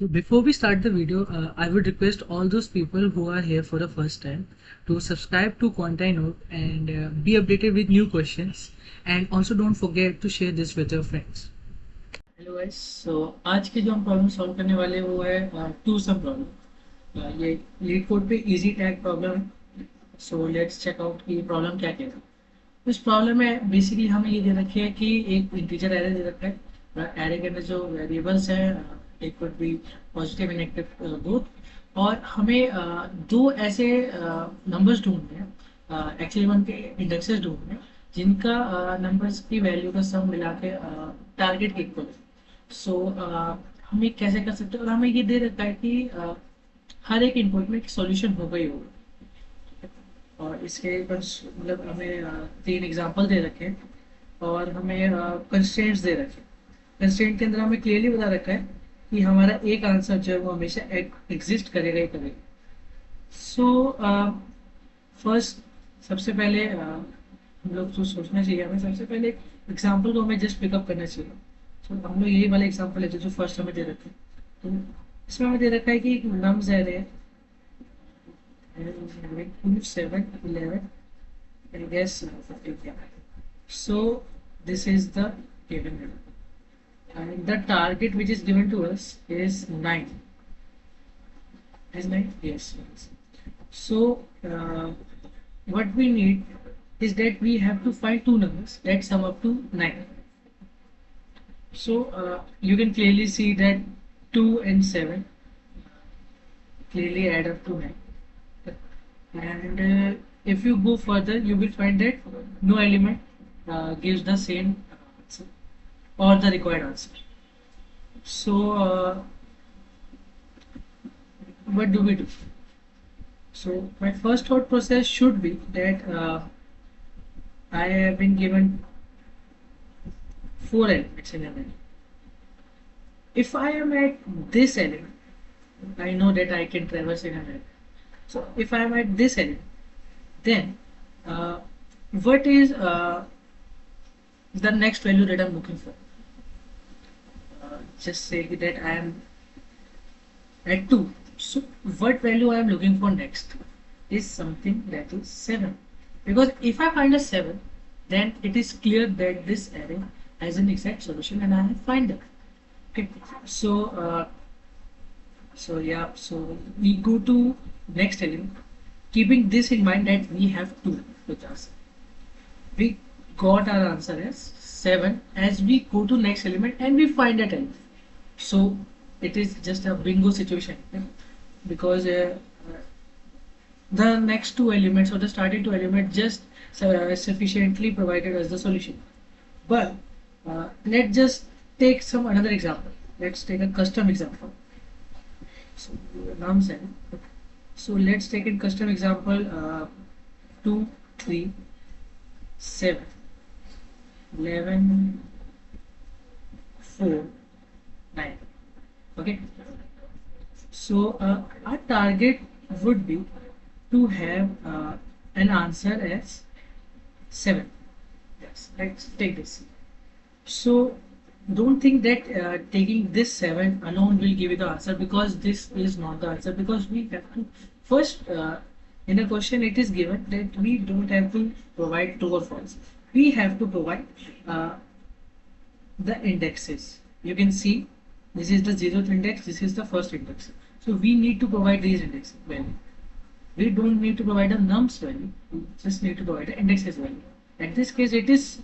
So before we start the video, I would request all those people who are here for the first time to subscribe to Quantai Note and be updated with new questions. And also don't forget to share this with your friends. Hello guys. आज के जो हम problem solve करने वाले हैं वो है to some problem. ये लीड कोड पे इजी टैग प्रॉब्लम है। सो लेट्स चेक आउट कि ये प्रॉब्लम क्या कहता है। इस प्रॉब्लम में बेसिकली हमें ये दे रखी है कि एक इंटीजर एरे दे रखा है। एरे के अंदर जो वेरिएबल्स हैं एक could be positive and negative both, और हमें दो ऐसे नंबर्स ढूंढने हैं, एक्चुअली उनके इंडेक्सेस ढूंढने हैं जिनका नंबर्स की वैल्यू का सम मिला के टारगेट के इक्वल है। सो हम ये कैसे कर सकते हैं, और हमें ये दे रखा है कि हर एक इनपुट में एक सॉल्यूशन होगा ही होगा। और इसके बस मतलब हमें तीन एग्जांपल दे रखे हैं और हमें कंस्ट्रेंट्स दे रखे हैं। कंस्ट्रेंट के अंदर हमें क्लियरली बता रखा है कि हमारा एक आंसर जो है वो हमेशा एग्जिस्ट करेगा ही करेगा। सो फर्स्ट सबसे पहले हम लोग जो सोचना चाहिए, हमें सबसे पहले एग्जाम्पल को हमें जस्ट पिकअप करना चाहिए। तो हम लोग यही वाला एग्जांपल लेते हैं जो फर्स्ट हमें दे रखा है। तो इसमें हमें दे रखा है कि नम्स एरे है 2 7 11 and guess 15. So this is the given number and the target which is given to us is 9. Is 9? Yes. So what we need is that we have to find two numbers that sum up to 9. So you can clearly see that 2 and 7 clearly add up to 9. And if you go further, you will find that no element gives the same answer or the required answer. So what do we do? So my first thought process should be that I have been given 4 elements in an array. If I am at this element, I know that I can traverse in an array. So if I am at this element, then what is the next value that I'm looking for? Just say that I am at 2. So what value I am looking for next is something that is 7. Because if I find a 7, then it is clear that this array has an exact solution and I have find it. Okay. So we go to next element, keeping this in mind that we have 2 with us. We got our answer as 7 as we go to next element and we find that element. So it is just a bingo situation, because the next two elements or the starting two elements just sufficiently provided us the solution. But let's just take some another example. Let's take a custom example. So let's take a custom example 2 3 7 11 4 9. Okay. So our target would be to have an answer as 7. Yes, let's take this. So don't think that taking this 7 alone will give you the answer, because this is not the answer, because we have to first in a question it is given that we don't have to provide true or false. We have to provide the indexes. You can see this is the 0th index, this is the first index. So we need to provide these index value. We don't need to provide a nums value, we just need to provide the indexes value. In this case it is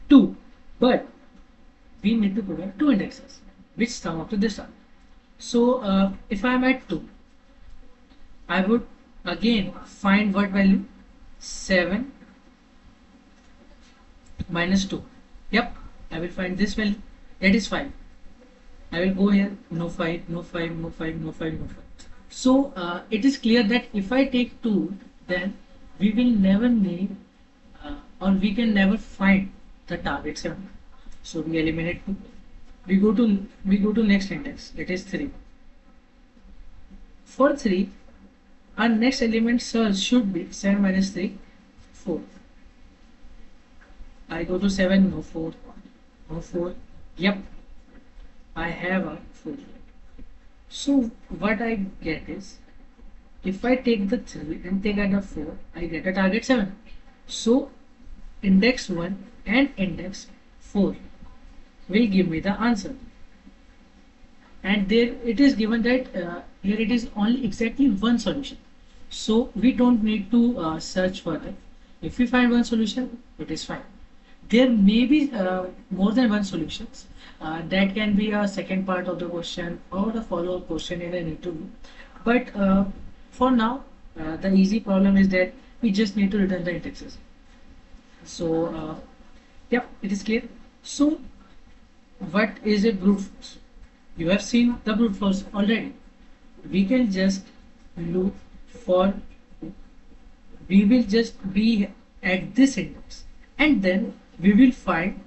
2, but we need to provide two indexes which sum up to this one. So if I am at 2, I would again find what value? 7 minus 2. Yep, I will find this value, that is 5. I will go here, no 5, no 5, no 5, no 5, no 5. So it is clear that if I take 2, then we will never need or we can never find the target 7. So we eliminate 2. We go to next index, it is 3. For 3, our next element search should be 7 minus 3, 4. I go to 7, no 4, no 4. Yep, I have a 4. So what I get is, if I take the 3 and take out the 4, I get a target 7. So index 1 and index 4 will give me the answer. And there it is given that here it is only exactly one solution. So we don't need to search further. If we find one solution, it is fine. There may be more than one solutions. That can be a second part of the question or the follow-up question in an interview. But for now, the easy problem is that we just need to return the indexes. So yeah, it is clear. So what is a brute force? You have seen the brute force already. We can just look for, we will just be at this index and then we will find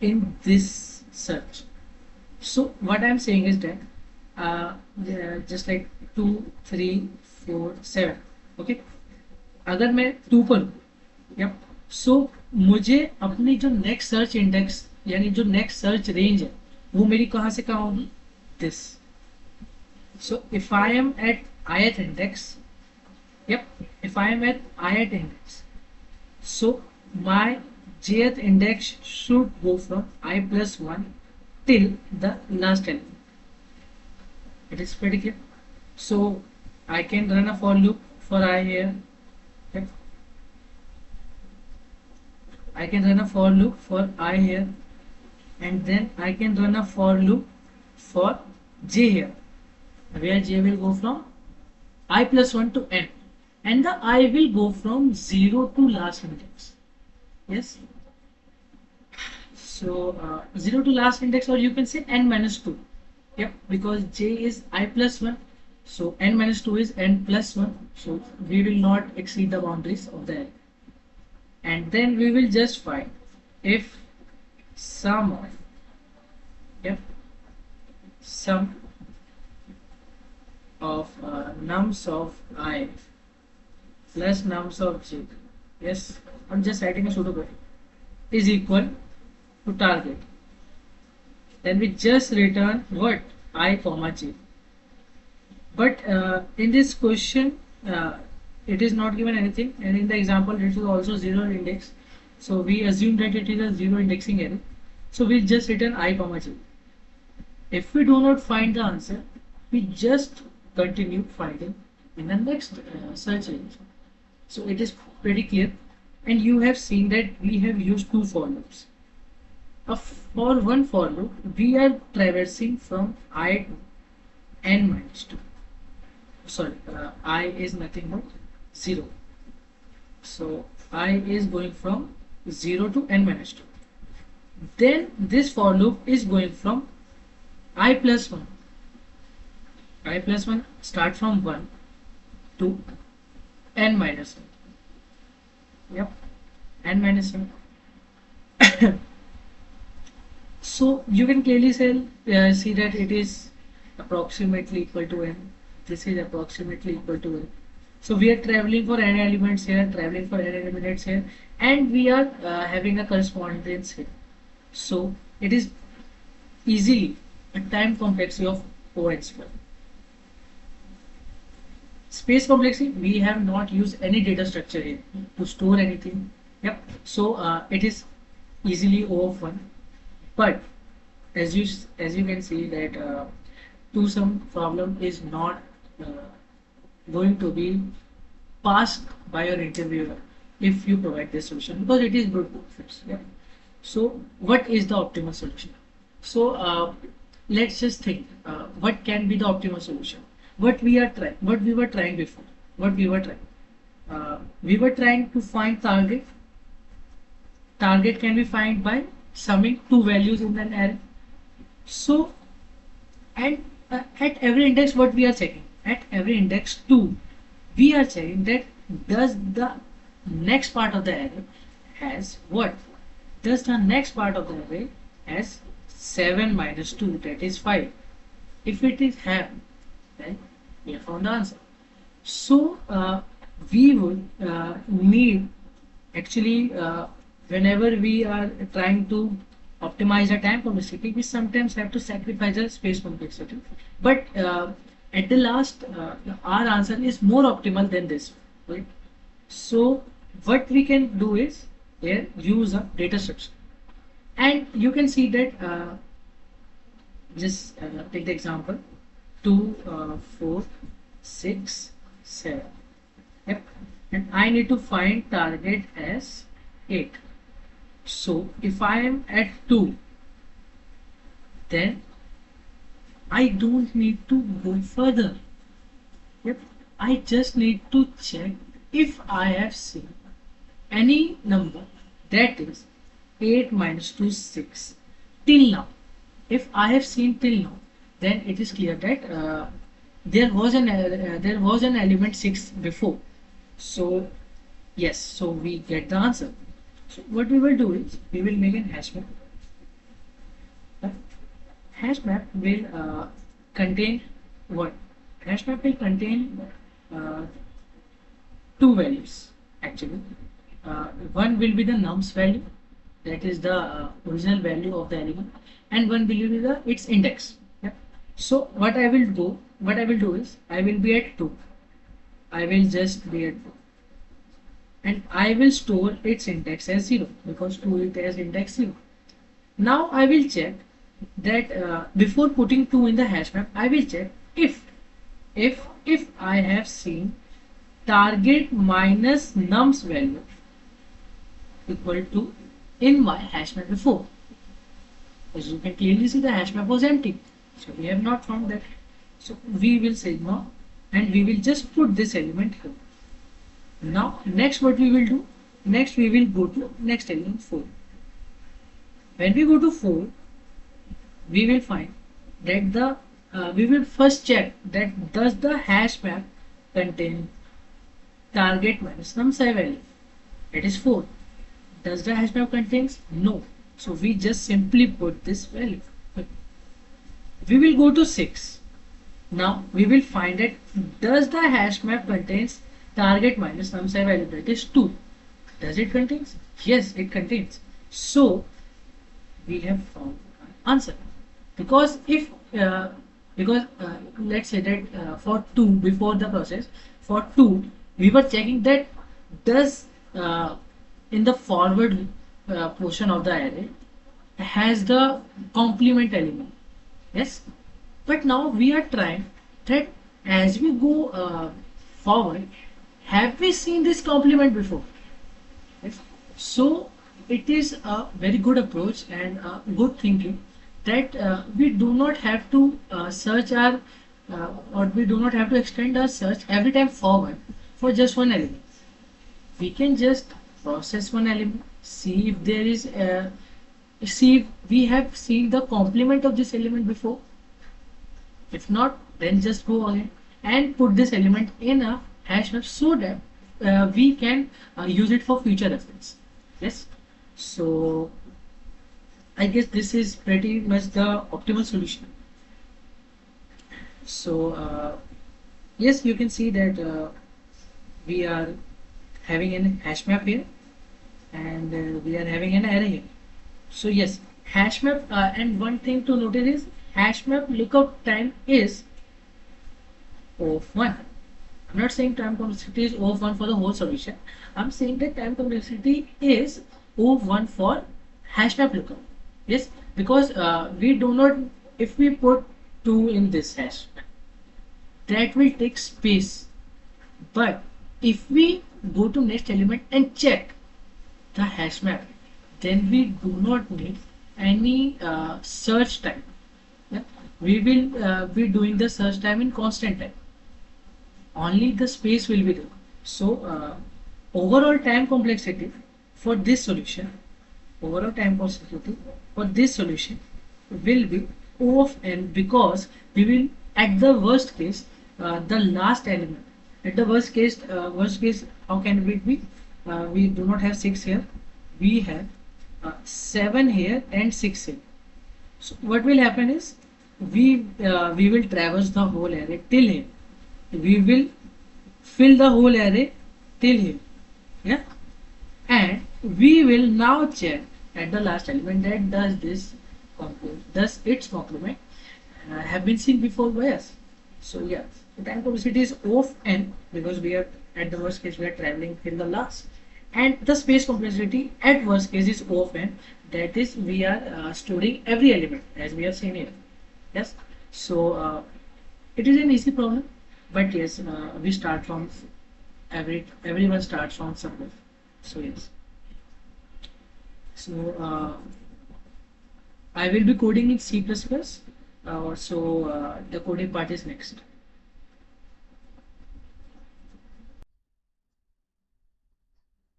in this search. So what I'm saying is that yeah, just like 2 3 4 7, okay, अगर मैं 2 पर हूँ, yep, so मुझे अपनी जो next search index यानी जो next search range है वो मेरी कहाँ से कहाँ होगी, this. So if I am at ith index, yep, if I am at ith index, so my jth index should go from I plus 1 till the last element. It is pretty clear. So I can run a for loop for I here. Yep. I can run a for loop for I here, and then I can run a for loop for j here, where j will go from I plus 1 to n, and the I will go from 0 to last index. Yes. So 0 to last index, or you can say n minus 2. Yep, because j is I plus 1, so n minus 2 is n plus 1, so we will not exceed the boundaries of the array. And then we will just find if sum of, yep, sum of nums of I plus nums of j, yes, I'm just writing a pseudocode, is equal to target. Then we just return what, I comma j. But in this question it is not given anything, and in the example it is also zero index, so we assume that it is a zero indexing array, so we'll just return I comma j. If we do not find the answer, we just continue finding in the next search range. So it is pretty clear, and you have seen that we have used two for loops. For one for loop, we are traversing from I to n minus 2. Sorry, I is nothing but 0. So I is going from 0 to n minus 2. Then this for loop is going from I plus 1. I plus 1 start from 1 to n minus 1. Yep, n minus 1. So you can clearly see that it is approximately equal to n. This is approximately equal to n. So we are traveling for n elements here, traveling for n elements here, and we are having a correspondence here. So it is easily a time complexity of O(n)2. Space complexity, we have not used any data structure here to store anything. Yep. So it is easily O of 1. But as you can see that to some problem is not going to be passed by your interviewer if you provide this solution, because it is brute force. Yeah. So what is the optimal solution? So let's just think what can be the optimal solution. What we were trying before. We were trying to find target. Target can be found by summing two values in an array. So, and at every index, what we are checking? At every index 2, we are checking that does the next part of the array has what? Does the next part of the array has 7 minus 2, that is 5. If it is have, then we have found the answer. So we would need actually whenever we are trying to optimize the time complexity, we sometimes have to sacrifice the space complexity. But at the last, our answer is more optimal than this, right? So what we can do is here use a data structure, and you can see that just take the example 2, 4, 6, 7. Yep. And I need to find target as 8. So if I am at 2, then I don't need to go further. Yep. I just need to check if I have seen any number that is 8 minus 2 6 till now. If I have seen till now, then it is clear that there was an element 6 before. So yes, so we get the answer. So what we will do is we will make an hash map. The hash map will contain what? Hash map will contain uh, two values actually. One will be the nums value, that is the original value of the element, and one will be the its index. Yeah. So what I will do is I will be at 2. I will just be at 2, and I will store its index as 0 because 2 it has index 0. Now I will check that before putting 2 in the hash map, I will check if I have seen target minus nums value equal to in my hash map before. As you can clearly see, the hash map was empty, so we have not found that. So we will say no, and we will just put this element here. Now next what we will do, next we will go to next element 4. When we go to 4, we will find that the we will first check that does the hash map contain target minus nums value, that is 4. Does the hash map contains? No. So we just simply put this value. We will go to 6. Now we will find that does the hash map contains target minus nums value, that is 2. Does it contains? Yes, it contains. So we have found our answer. Because if let's say that for 2, before the process, for 2 we were checking that does in the forward portion of the array has the complement element. Yes, but now we are trying that as we go forward, have we seen this complement before? Yes. So it is a very good approach and good thinking that we do not have to search our or we do not have to extend our search every time forward for just one element. We can just process one element, see if there is see if we have seen the complement of this element before. If not, then just go ahead and put this element in a hash map so that we can use it for future reference. Yes. So I guess this is pretty much the optimal solution. So yes, you can see that we are having an hash map here, and we are having an array here. So yes, hash map and one thing to notice is hash map lookup time is O of 1. I'm not saying time complexity is O of 1 for the whole solution. I'm saying that time complexity is O of 1 for hash map lookup. Yes, because we do not, if we put 2 in this hash map, that will take space. But if we go to next element and check the hash map, then we do not need any search time. Yeah? We will be doing the search time in constant time. Only the space will be there. So overall time complexity for this solution, will be O of n, because we will at the worst case the last element. At the worst case, how can it be? We do not have 6 here. We have 7 here and 6 here. So what will happen is we will traverse the whole array till here. We will fill the whole array till here. Yeah, and we will now check at the last element, that does this does its complement have been seen before by us. So yeah, the time complexity is of n because we are at the worst case we are traveling till the last, and the space complexity at worst case is of n. That is, we are storing every element as we have seen here. Yes, so it is an easy problem, but yes, we start from everyone starts from somewhere. So yes, so I will be coding in C++. So the coding part is next.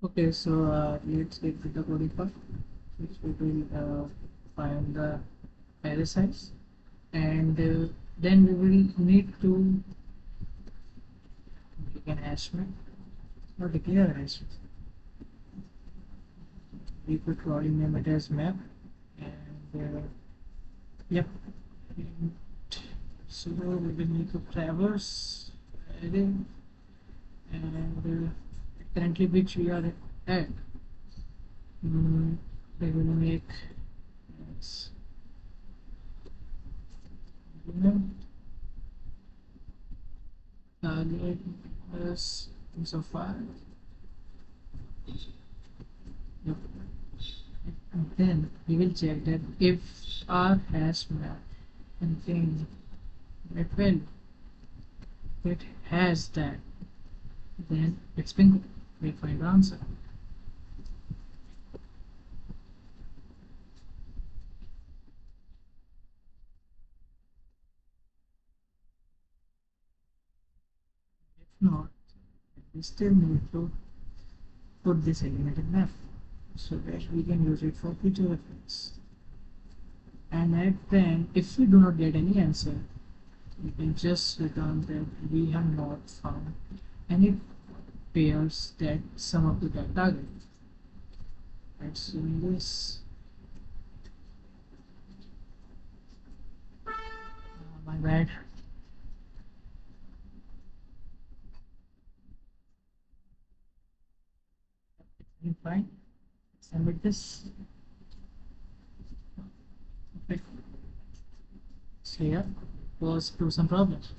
Okay, so let's get to the coding part, which we will find the array size, and then we will need to make an hash map or declare a hash map. We could probably name it as map, and yep. And so we will need to traverse array, and currently which we are at. We will make as element target plus insofar. Yep. And then we will check that if our hash map contains that value, if it has that, then it's bingo. We find the answer. If not, we still need to put this element in map so that we can use it for future reference. And at then, if we do not get any answer, we can just return that we have not found any pairs that sum up to that target. Let's do this. My bad. It's fine. Submit this. Okay. So yeah, was through some problems.